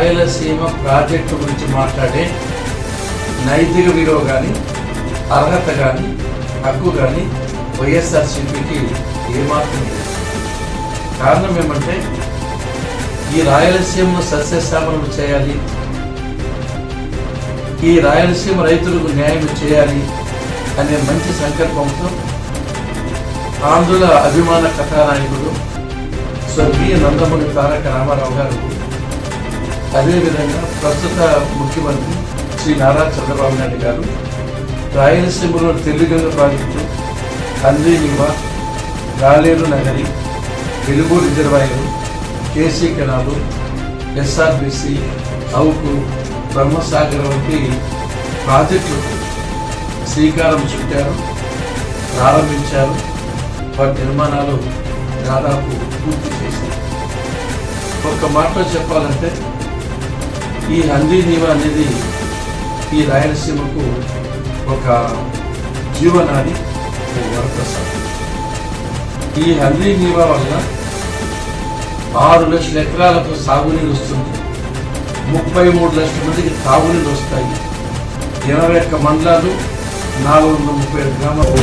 Rayalaseema project గురించి మాట్లాడే నైతిక విలువ కానీ, అర్హత కానీ, హక్కు కానీ వైఎస్ఆర్సీపీకి ఏమాత్రం లేదు. కారణం ఏమంటే, ఈ రాయలసీమను సస్యశ్యామలం చేయాలి, ఈ రాయలసీమ రైతులకు న్యాయం చేయాలి అనే మంచి సంకల్పంతో ఆంధ్రుల అభిమాన కథానాయకుడు స్వర్గీయ నందమూరి తారక రామారావు గారు, అదేవిధంగా ప్రస్తుత ముఖ్యమంత్రి శ్రీ నారా చంద్రబాబు నాయుడు గారు రాయలసీమలో తెలుగుగంగ ప్రాజెక్టు, హంద్రీనీవా, గాలేరు నగరి, వెలుగు reservoir, KC canal, SRBC, Avuku, Brahmasagar వంటి ప్రాజెక్టులకు శ్రీకారం చుట్టారు, ప్రారంభించారు. వాటి నిర్మాణాలు దాదాపు పూర్తి చేశారు. ఒక్క మాటలో చెప్పాలంటే, ఈ హంద్రీనీవా అనేది ఈ రాయలసీమకు ఒక జీవనాడి, ఒక వరప్రసాదం. ఈ హంద్రీనీవా వల్ల 6 లక్షల ఎకరాలకు సాగునీరు వస్తుంది, 33 లక్షల మందికి తాగునీరు వస్తాయి. 21 మండలాలు, 437 గ్రామాలు.